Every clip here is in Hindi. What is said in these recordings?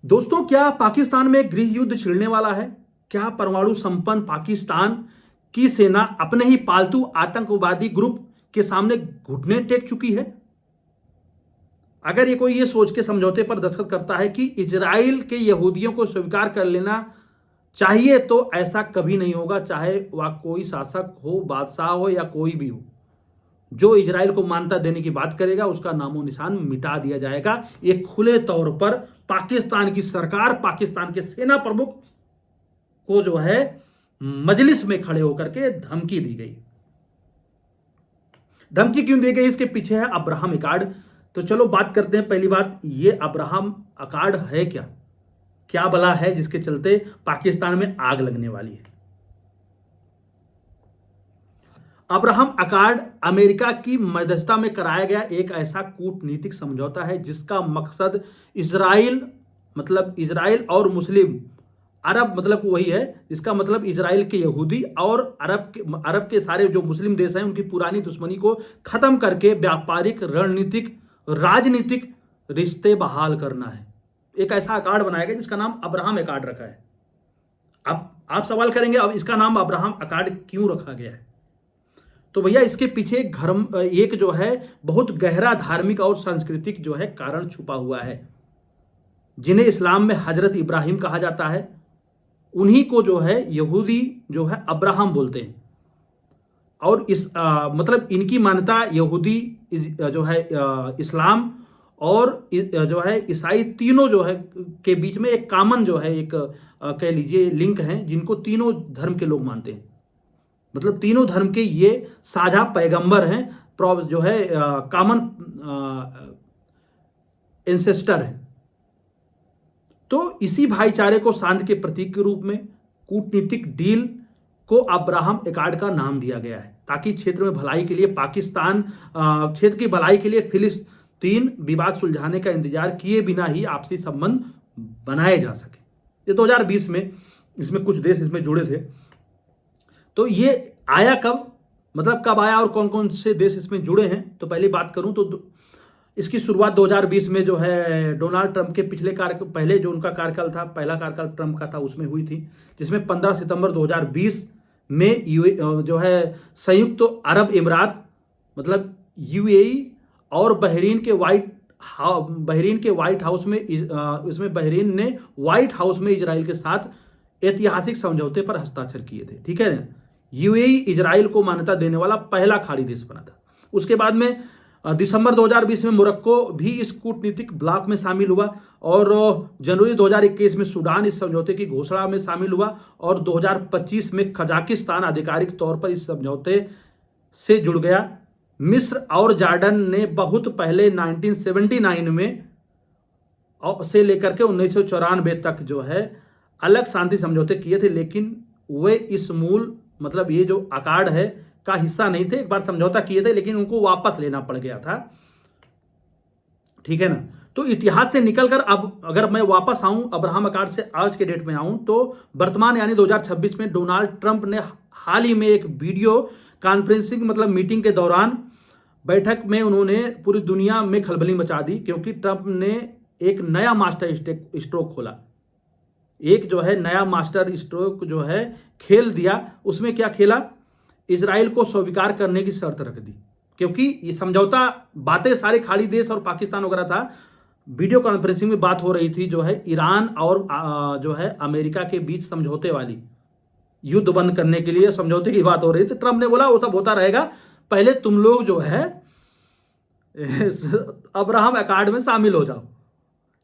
दोस्तों, क्या पाकिस्तान में गृह युद्ध छिड़ने वाला है? क्या परमाणु संपन्न पाकिस्तान की सेना अपने ही पालतू आतंकवादी ग्रुप के सामने घुटने टेक चुकी है? अगर ये कोई ये सोच के समझौते पर दस्तखत करता है कि इजराइल के यहूदियों को स्वीकार कर लेना चाहिए, तो ऐसा कभी नहीं होगा, चाहे वह कोई शासक हो, बादशाह हो या कोई भी हो। जो इजराइल को मान्यता देने की बात करेगा उसका नामो निशान मिटा दिया जाएगा। ये खुले तौर पर पाकिस्तान की सरकार, पाकिस्तान के सेना प्रमुख को जो है मजलिस में खड़े होकर के धमकी दी गई। धमकी क्यों दी गई? इसके पीछे है अब्राहम अकॉर्ड। तो चलो बात करते हैं। पहली बात, ये अब्राहम अकॉर्ड है क्या? क्या बला है जिसके चलते पाकिस्तान में आग लगने वाली है? अब्राहम अकॉर्ड अमेरिका की मध्यस्थता में कराया गया एक ऐसा कूटनीतिक समझौता है जिसका मकसद इजराइल और मुस्लिम अरब, मतलब वही है, इसका मतलब इजराइल के यहूदी और अरब के सारे जो मुस्लिम देश हैं उनकी पुरानी दुश्मनी को खत्म करके व्यापारिक, रणनीतिक, राजनीतिक रिश्ते बहाल करना है। एक ऐसा अकॉर्ड बनाया गया जिसका नाम अब्राहम अकॉर्ड रखा है। अब आप सवाल करेंगे, अब इसका नाम अब्राहम अकॉर्ड क्यों रखा गया है? तो भैया, इसके पीछे एक जो है बहुत गहरा धार्मिक और सांस्कृतिक जो है कारण छुपा हुआ है। जिन्हें इस्लाम में हजरत इब्राहिम कहा जाता है, उन्हीं को जो है यहूदी जो है अब्राहम बोलते हैं। और मतलब इनकी मान्यता यहूदी जो है इस्लाम और जो है ईसाई, तीनों जो है के बीच में एक कॉमन जो है एक कह लीजिए लिंक है, जिनको तीनों धर्म के लोग मानते हैं। मतलब तीनों धर्म के ये साझा पैगंबर हैं, जो है कॉमन एंसेस्टर है। तो इसी भाईचारे को शांति के प्रतीक के रूप में कूटनीतिक डील को अब्राहम अकॉर्ड का नाम दिया गया है, ताकि क्षेत्र में भलाई के लिए क्षेत्र की भलाई के लिए फिलिस्तीन विवाद सुलझाने का इंतजार किए बिना ही आपसी संबंध बनाए जा सके। ये 2020 में इसमें कुछ देश इसमें जुड़े थे। तो ये आया कब, मतलब कब आया और कौन कौन से देश इसमें जुड़े हैं? तो पहली बात करूं तो इसकी शुरुआत 2020 में जो है डोनाल्ड ट्रंप के पहले जो उनका कार्यकाल था, पहला कार्यकाल ट्रंप का था, उसमें हुई थी, जिसमें 15 सितंबर 2020 में जो है संयुक्त अरब इमारात, मतलब यूएई और बहरीन के व्हाइट हाउस में इसमें बहरीन ने व्हाइट हाउस में इजराइल के साथ ऐतिहासिक समझौते पर हस्ताक्षर किए थे। ठीक है ना? यूएई इजराइल को मान्यता देने वाला पहला खाड़ी देश बना था। उसके बाद में दिसंबर 2020 में मोरक्को भी इस कूटनीतिक ब्लॉक में शामिल हुआ और जनवरी 2021 में सूडान इस समझौते की घोषणा में शामिल हुआ और 2025 में कजाकिस्तान आधिकारिक तौर पर इस समझौते से जुड़ गया। मिस्र और जॉर्डन ने बहुत पहले 1979 में से लेकर के 1994 तक जो है अलग शांति समझौते किए थे, लेकिन वे इस मतलब ये जो अकॉर्ड है का हिस्सा नहीं थे। एक बार समझौता किए थे लेकिन उनको वापस लेना पड़ गया था। ठीक है ना? तो इतिहास से निकलकर अब अगर मैं वापस आऊं, अब्राहम अकॉर्ड से आज के डेट में आऊं, तो वर्तमान यानी 2026 में डोनाल्ड ट्रंप ने हाल ही में एक वीडियो कॉन्फ्रेंसिंग मतलब मीटिंग के दौरान बैठक में उन्होंने पूरी दुनिया में खलबली मचा दी, क्योंकि ट्रंप ने एक नया मास्टर स्ट्रोक खोला। एक जो है नया मास्टर स्ट्रोक जो है खेल दिया। उसमें क्या खेला? इजराइल को स्वीकार करने की शर्त रख दी, क्योंकि ये समझौता बातें सारे खाड़ी देश और पाकिस्तान वगैरह था। वीडियो कॉन्फ्रेंसिंग में बात हो रही थी जो है ईरान और जो है अमेरिका के बीच समझौते वाली, युद्ध बंद करने के लिए समझौते की बात हो रही थी। ट्रंप ने बोला वो सब होता रहेगा, पहले तुम लोग जो है अब्राहम अकॉर्ड में शामिल हो जाओ।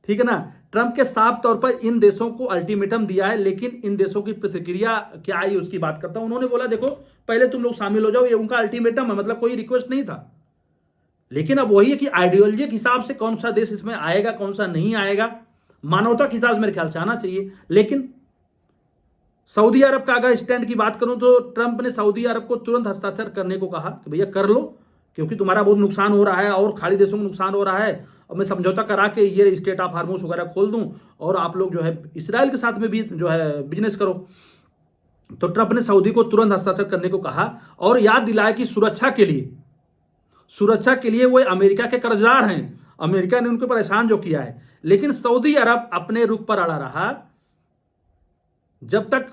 ठीक है ना? ट्रंप के साफ तौर पर इन देशों को अल्टीमेटम दिया है, लेकिन इन देशों की प्रतिक्रिया क्या आई उसकी बात करता हूं। उन्होंने बोला देखो पहले तुम लोग शामिल हो जाओ, ये उनका अल्टीमेटम है, मतलब कोई रिक्वेस्ट नहीं था। लेकिन अब वही है कि आइडियोलॉजी के हिसाब से कौन सा देश इसमें आएगा, कौन सा नहीं आएगा, मानवता के हिसाब से मेरे ख्याल से आना चाहिए। लेकिन सऊदी अरब का अगर स्टैंड की बात करूं तो ट्रंप ने सऊदी अरब को तुरंत हस्ताक्षर करने को कहा कि भैया कर लो, क्योंकि तुम्हारा बहुत नुकसान हो रहा है और खाड़ी देशों को नुकसान हो रहा है, और मैं समझौता करा के ये स्टेट ऑफ हार्मूज वगैरह खोल दूं और आप लोग जो है इजराइल के साथ में भी जो है बिजनेस करो। तो ट्रंप ने सऊदी को तुरंत हस्ताक्षर करने को कहा और याद दिलाया कि सुरक्षा के लिए वो अमेरिका के कर्जदार हैं, अमेरिका ने उनको परेशान जो किया है। लेकिन सऊदी अरब अपने रुख पर अड़ा रहा। जब तक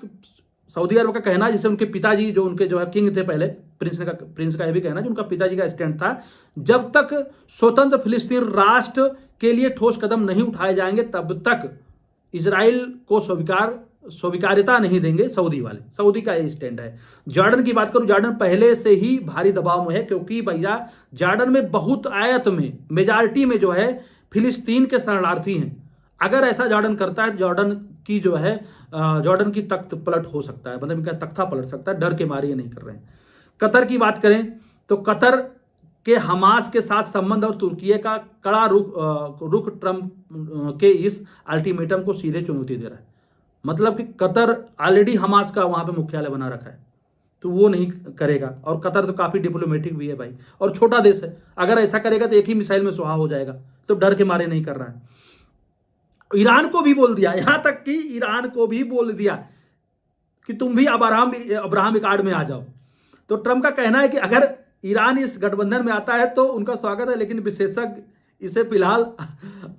सऊदी अरब का कहना, जैसे उनके पिताजी जो उनके जो है किंग थे पहले, प्रिंस का यह भी कहना जो उनका पिताजी का स्टैंड था, जब तक स्वतंत्र फिलिस्तीन राष्ट्र के लिए ठोस कदम नहीं उठाए जाएंगे तब तक इजराइल को स्वीकार्यता नहीं देंगे सऊदी वाले। सऊदी का ये स्टैंड है। जॉर्डन की बात करूं, जॉर्डन पहले से ही भारी दबाव में है, क्योंकि भैया जॉर्डन में बहुत आयत में मेजॉरिटी में जो है फिलिस्तीन के शरणार्थी हैं। अगर ऐसा जॉर्डन करता है तो जॉर्डन की तख्त पलट हो सकता है, मतलब इनका तख्ता पलट सकता है। डर के मारे ये नहीं कर रहे हैं। कतर की बात करें तो कतर के हमास के साथ संबंध और तुर्की का कड़ा रुख ट्रंप के इस अल्टीमेटम को सीधे चुनौती दे रहा है। मतलब कि कतर ऑलरेडी हमास का वहां पे मुख्यालय बना रखा है, तो वो नहीं करेगा। और कतर तो काफी डिप्लोमेटिक भी है भाई, और छोटा देश है। अगर ऐसा करेगा तो एक ही मिसाइल में सुहा हो जाएगा, तो डर के मारे नहीं कर रहा है। ईरान को भी बोल दिया, यहां तक कि ईरान को भी बोल दिया कि तुम भी अब्राहम एक्कार्ड में आ जाओ। तो ट्रंप का कहना है कि अगर ईरान इस गठबंधन में आता है तो उनका स्वागत है, लेकिन विशेषज्ञ इसे फिलहाल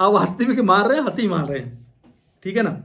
अवास्तविक मान रहे हैं, हंसी मान रहे हैं। ठीक है ना।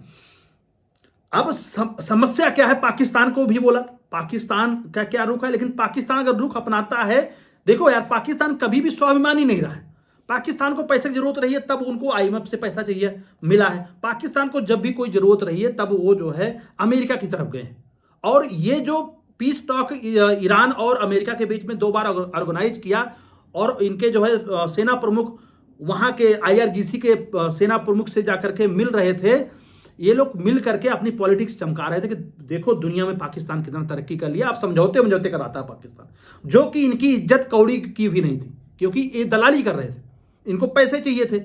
अब समस्या क्या है, पाकिस्तान को भी बोला, पाकिस्तान का क्या रुख है। लेकिन पाकिस्तान अगर रुख अपनाता है, देखो यार, पाकिस्तान कभी भी स्वाभिमानी नहीं रहा है। पाकिस्तान को पैसे की जरूरत रही है तब उनको IMF से पैसा चाहिए, मिला है। पाकिस्तान को जब भी कोई जरूरत रही है तब वो जो है अमेरिका की तरफ गए। और ये जो पीस टॉक ईरान और अमेरिका के बीच में 2 बार ऑर्गेनाइज किया, और इनके जो है सेना प्रमुख वहां के IRGC के सेना प्रमुख से जाकर के मिल रहे थे। ये लोग मिल करके अपनी पॉलिटिक्स चमका रहे थे कि देखो दुनिया में पाकिस्तान कितना तरक्की कर लिया। आप समझौते कराता है पाकिस्तान, जो कि इनकी इज्जत कौड़ी की भी नहीं थी, क्योंकि ये दलाली कर रहे थे, इनको पैसे चाहिए थे।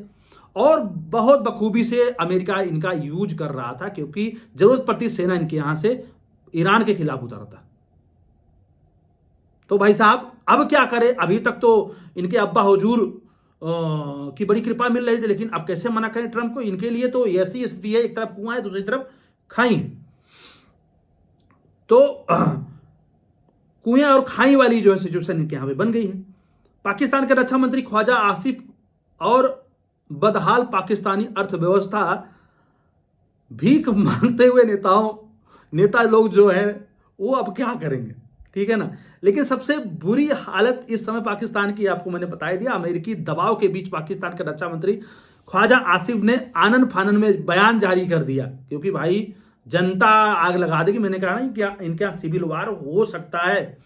और बहुत बखूबी से अमेरिका इनका यूज कर रहा था, क्योंकि जरूरत पड़ती सेना इनके यहां से ईरान के खिलाफ उतरता। तो भाई साहब अब क्या करें। अभी तक तो इनके अब्बा हुजूर की बड़ी कृपा मिल रही थी, लेकिन अब कैसे मना करें ट्रंप को। इनके लिए तो ऐसी स्थिति है, एक तरफ कुआं है, दूसरी तरफ खाई है। तो कुएं और खाई वाली जो है सिचुएशन इनके यहां पे बन गई है। पाकिस्तान के रक्षा मंत्री ख्वाजा आसिफ और बदहाल पाकिस्तानी अर्थव्यवस्था, भीख मांगते हुए नेता लोग जो है वो अब क्या करेंगे। ठीक है ना। लेकिन सबसे बुरी हालत इस समय पाकिस्तान की आपको मैंने बता दिया। अमेरिकी दबाव के बीच पाकिस्तान के रक्षा मंत्री ख्वाजा आसिफ ने आनन फानन में बयान जारी कर दिया, क्योंकि भाई जनता आग लगा देगी। मैंने कहा ना क्या इनके यहां सिविल वार हो सकता है।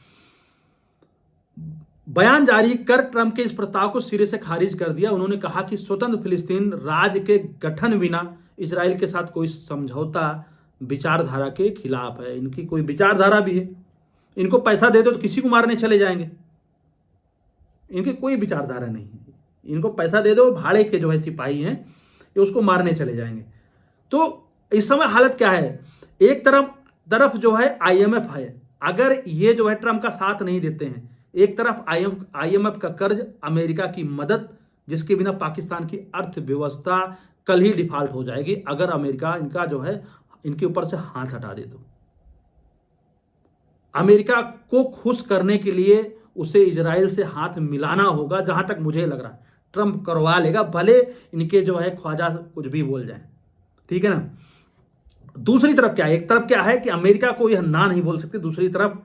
बयान जारी कर ट्रंप के इस प्रस्ताव को सिरे से खारिज कर दिया। उन्होंने कहा कि स्वतंत्र फिलिस्तीन राज्य के गठन बिना इजराइल के साथ कोई समझौता विचारधारा के खिलाफ है। इनकी कोई विचारधारा भी है, इनको पैसा दे दो तो किसी को मारने चले जाएंगे। इनकी कोई विचारधारा नहीं है, इनको पैसा दे दो, भाड़े के जो है सिपाही हैं ये उसको मारने चले जाएंगे। तो इस समय हालत क्या है, एक तरफ जो है IMF है, अगर ये जो है ट्रंप का साथ नहीं देते हैं, एक तरफ IMF का कर्ज, अमेरिका की मदद, जिसके बिना पाकिस्तान की अर्थव्यवस्था कल ही डिफॉल्ट हो जाएगी अगर अमेरिका इनका जो है इनके ऊपर से हाथ हटा दे तो। अमेरिका को खुश करने के लिए उसे इजराइल से हाथ मिलाना होगा। जहां तक मुझे लग रहा है ट्रंप करवा लेगा, भले इनके जो है ख्वाजा कुछ भी बोल जाए। ठीक है ना। दूसरी तरफ क्या है, एक तरफ क्या है कि अमेरिका को यह ना नहीं बोल सकते, दूसरी तरफ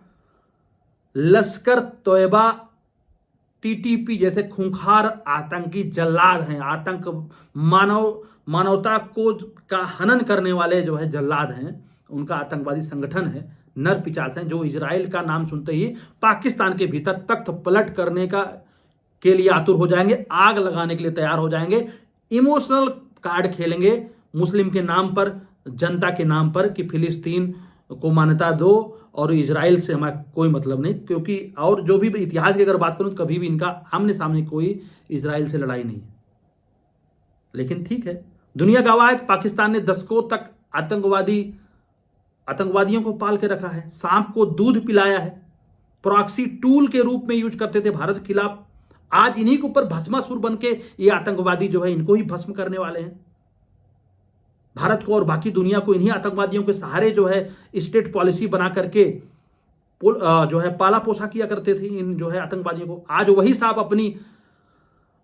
लश्कर तोयबा TTP जैसे खूंखार आतंकी जल्लाद हैं, मानवता को का हनन करने वाले जो है जल्लाद हैं, उनका आतंकवादी संगठन है, नर पिचास हैं, जो इजराइल का नाम सुनते ही पाकिस्तान के भीतर तख्त पलट करने के लिए आतुर हो जाएंगे, आग लगाने के लिए तैयार हो जाएंगे, इमोशनल कार्ड खेलेंगे मुस्लिम के नाम पर, जनता के नाम पर, कि फिलिस्तीन को मान्यता दो और इजराइल से हमारा कोई मतलब नहीं। क्योंकि और जो भी इतिहास की अगर बात करूं तो कभी भी इनका आमने सामने कोई इजराइल से लड़ाई नहीं है। लेकिन ठीक है, दुनिया गवाह है कि पाकिस्तान ने दशकों तक आतंकवादियों को पाल के रखा है, सांप को दूध पिलाया है, प्रॉक्सी टूल के रूप में यूज करते थे भारत के खिलाफ। आज इन्हीं के ऊपर भस्मासुर बन के ये आतंकवादी जो है इनको ही भस्म करने वाले हैं। भारत को और बाकी दुनिया को इन्हीं आतंकवादियों के सहारे जो है स्टेट पॉलिसी बना करके जो है पाला पोसा किया करते थे इन जो है आतंकवादियों को। आज वही साहब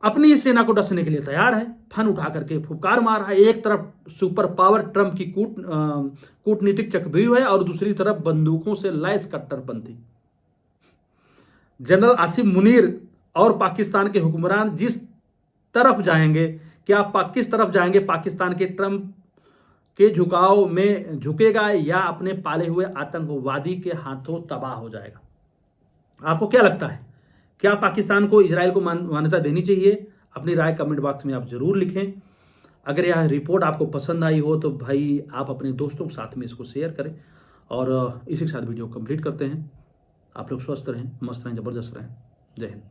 अपनी इस सेना को डसने के लिए तैयार है, फन उठा करके फुफकार मार रहा है। एक तरफ सुपर पावर ट्रंप की कूटनीतिक चक्रव्यूह है और दूसरी तरफ बंदूकों से लैस कट्टरपंथी जनरल आसिम मुनीर और पाकिस्तान के हुक्मरान जिस तरफ जाएंगे, क्या किस तरफ जाएंगे, पाकिस्तान के ट्रंप के झुकाव में झुकेगा या अपने पाले हुए आतंकवादी के हाथों तबाह हो जाएगा? आपको क्या लगता है? क्या पाकिस्तान को इजराइल को मान्यता देनी चाहिए? अपनी राय कमेंट बॉक्स में आप जरूर लिखें। अगर यह रिपोर्ट आपको पसंद आई हो तो भाई आप अपने दोस्तों के साथ में इसको शेयर करें और इसी के साथ वीडियो कंप्लीट करते हैं। आप लोग स्वस्थ रहें, मस्त रहें, जबरदस्त रहें। जय हिंद।